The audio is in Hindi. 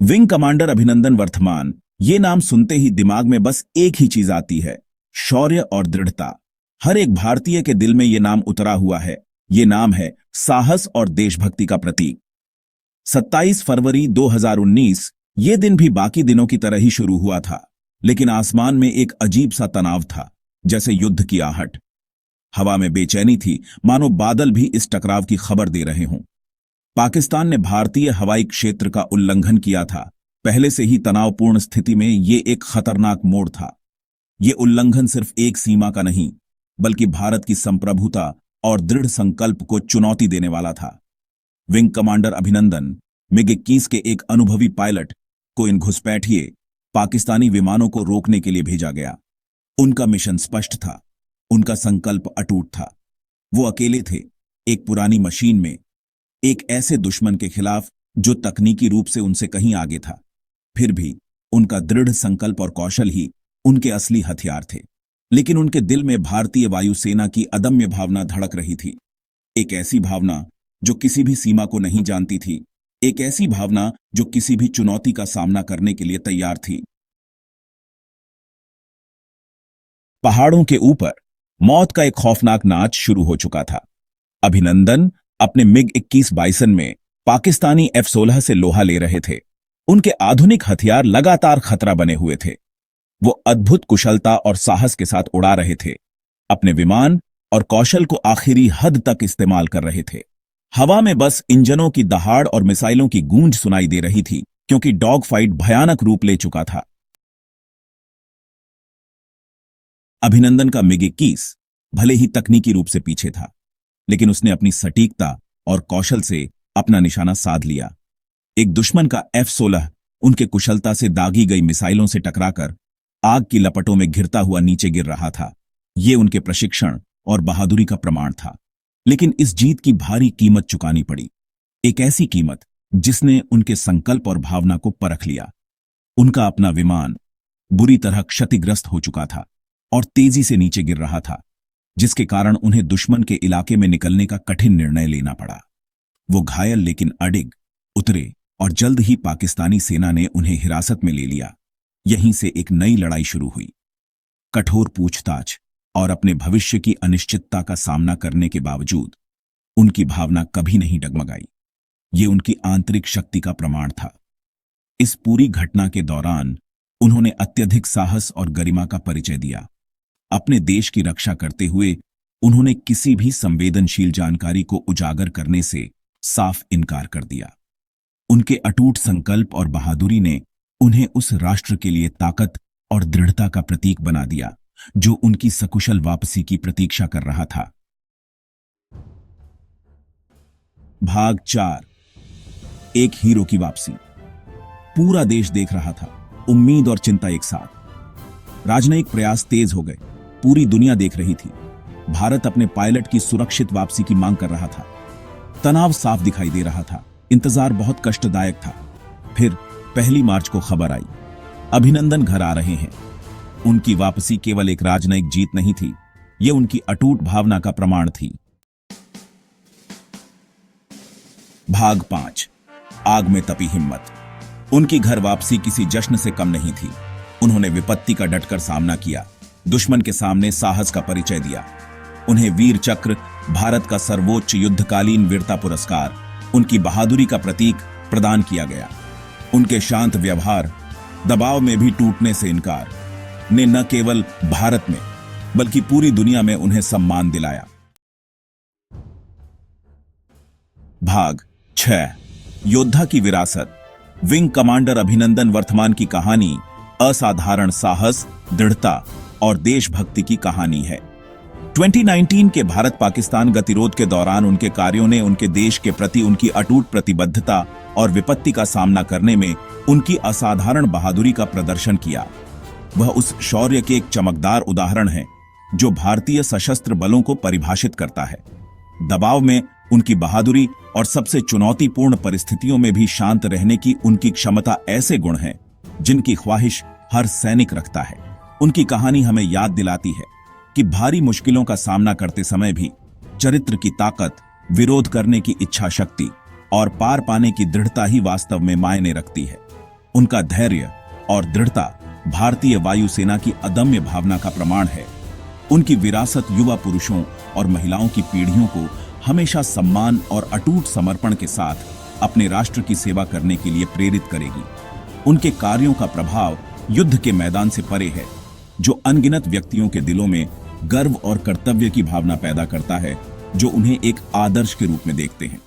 विंग कमांडर अभिनंदन वर्तमान, ये नाम सुनते ही दिमाग में बस एक ही चीज आती है, शौर्य और दृढ़ता। हर एक भारतीय के दिल में ये नाम उतरा हुआ है। ये नाम है साहस और देशभक्ति का प्रतीक। 27 फरवरी 2019 ये दिन भी बाकी दिनों की तरह ही शुरू हुआ था, लेकिन आसमान में एक अजीब सा तनाव था, जैसे युद्ध की आहट। हवा में बेचैनी थी, मानो बादल भी इस टकराव की खबर दे रहे हों। पाकिस्तान ने भारतीय हवाई क्षेत्र का उल्लंघन किया था। पहले से ही तनावपूर्ण स्थिति में ये एक खतरनाक मोड़ था। ये उल्लंघन सिर्फ एक सीमा का नहीं, बल्कि भारत की संप्रभुता और दृढ़ संकल्प को चुनौती देने वाला था। विंग कमांडर अभिनंदन, MiG-21 के एक अनुभवी पायलट को इन घुसपैठिए पाकिस्तानी विमानों को रोकने के लिए भेजा गया। उनका मिशन स्पष्ट था, उनका संकल्प अटूट था। वो अकेले थे, एक पुरानी मशीन में, एक ऐसे दुश्मन के खिलाफ जो तकनीकी रूप से उनसे कहीं आगे था। फिर भी उनका दृढ़ संकल्प और कौशल ही उनके असली हथियार थे। लेकिन उनके दिल में भारतीय वायुसेना की अदम्य भावना धड़क रही थी। एक ऐसी भावना जो किसी भी सीमा को नहीं जानती थी, एक ऐसी भावना जो किसी भी चुनौती का सामना करने के लिए तैयार थी। पहाड़ों के ऊपर मौत का एक खौफनाक नाच शुरू हो चुका था। अभिनंदन अपने MiG-21 बाइसन में पाकिस्तानी F-16 से लोहा ले रहे थे। उनके आधुनिक हथियार लगातार खतरा बने हुए थे। वो अद्भुत कुशलता और साहस के साथ उड़ा रहे थे, अपने विमान और कौशल को आखिरी हद तक इस्तेमाल कर रहे थे। हवा में बस इंजनों की दहाड़ और मिसाइलों की गूंज सुनाई दे रही थी, क्योंकि डॉग फाइट भयानक रूप ले चुका था। अभिनंदन का MiG-21 भले ही तकनीकी रूप से पीछे था, लेकिन उसने अपनी सटीकता और कौशल से अपना निशाना साध लिया। एक दुश्मन का F-16 उनके कुशलता से दागी गई मिसाइलों से टकराकर आग की लपटों में घिरता हुआ नीचे गिर रहा था। ये उनके प्रशिक्षण और बहादुरी का प्रमाण था। लेकिन इस जीत की भारी कीमत चुकानी पड़ी, एक ऐसी कीमत जिसने उनके संकल्प और भावना को परख लिया। उनका अपना विमान बुरी तरह क्षतिग्रस्त हो चुका था और तेजी से नीचे गिर रहा था, जिसके कारण उन्हें दुश्मन के इलाके में निकलने का कठिन निर्णय लेना पड़ा। वो घायल लेकिन अडिग उतरे और जल्द ही पाकिस्तानी सेना ने उन्हें हिरासत में ले लिया। यहीं से एक नई लड़ाई शुरू हुई। कठोर पूछताछ और अपने भविष्य की अनिश्चितता का सामना करने के बावजूद उनकी भावना कभी नहीं डगमगाई। ये उनकी आंतरिक शक्ति का प्रमाण था। इस पूरी घटना के दौरान उन्होंने अत्यधिक साहस और गरिमा का परिचय दिया। अपने देश की रक्षा करते हुए उन्होंने किसी भी संवेदनशील जानकारी को उजागर करने से साफ इनकार कर दिया। उनके अटूट संकल्प और बहादुरी ने उन्हें उस राष्ट्र के लिए ताकत और दृढ़ता का प्रतीक बना दिया जो उनकी सकुशल वापसी की प्रतीक्षा कर रहा था। भाग 4, एक हीरो की वापसी। पूरा देश देख रहा था, उम्मीद और चिंता एक साथ। राजनयिक प्रयास तेज हो गए, पूरी दुनिया देख रही थी। भारत अपने पायलट की सुरक्षित वापसी की मांग कर रहा था। तनाव साफ दिखाई दे रहा था, इंतजार बहुत कष्टदायक था। फिर 1 मार्च को खबर आई, अभिनंदन घर आ रहे हैं। उनकी वापसी केवल एक राजनयिक जीत नहीं थी, यह उनकी अटूट भावना का प्रमाण थी। भाग 5, आग में तपी हिम्मत। उनकी घर वापसी किसी जश्न से कम नहीं थी। उन्होंने विपत्ति का डटकर सामना किया, दुश्मन के सामने साहस का परिचय दिया। उन्हें वीर चक्र, भारत का सर्वोच्च युद्धकालीन वीरता पुरस्कार, उनकी बहादुरी का प्रतीक प्रदान किया गया। उनके शांत व्यवहार, दबाव में भी टूटने से इनकार ने न केवल भारत में बल्कि पूरी दुनिया में उन्हें सम्मान दिलाया। भाग 6, योद्धा की विरासत। विंग कमांडर अभिनंदन वर्तमान की कहानी असाधारण साहस, दृढ़ता और देशभक्ति की कहानी है। 2019 के भारत पाकिस्तान गतिरोध के दौरान उनके कार्यों ने उनके देश के प्रति उनकी अटूट प्रतिबद्धता और विपत्ति का सामना करने में उनकी असाधारण बहादुरी का प्रदर्शन किया। वह उस शौर्य के एक चमकदार उदाहरण है जो भारतीय सशस्त्र बलों को परिभाषित करता है। दबाव में उनकी बहादुरी और सबसे चुनौतीपूर्ण परिस्थितियों में भी शांत रहने की उनकी क्षमता ऐसे गुण हैं जिनकी ख्वाहिश हर सैनिक रखता है। उनकी कहानी हमें याद दिलाती है कि भारी मुश्किलों का सामना करते समय भी चरित्र की ताकत, विरोध करने की इच्छा शक्ति और पार पाने की दृढ़ता ही वास्तव में मायने रखती है। उनका धैर्य और दृढ़ता भारतीय वायुसेना की अदम्य भावना का प्रमाण है। उनकी विरासत युवा पुरुषों और महिलाओं की पीढ़ियों को हमेशा सम्मान और अटूट समर्पण के साथ अपने राष्ट्र की सेवा करने के लिए प्रेरित करेगी। उनके कार्यों का प्रभाव युद्ध के मैदान से परे है, जो अनगिनत व्यक्तियों के दिलों में गर्व और कर्तव्य की भावना पैदा करता है, जो उन्हें एक आदर्श के रूप में देखते हैं।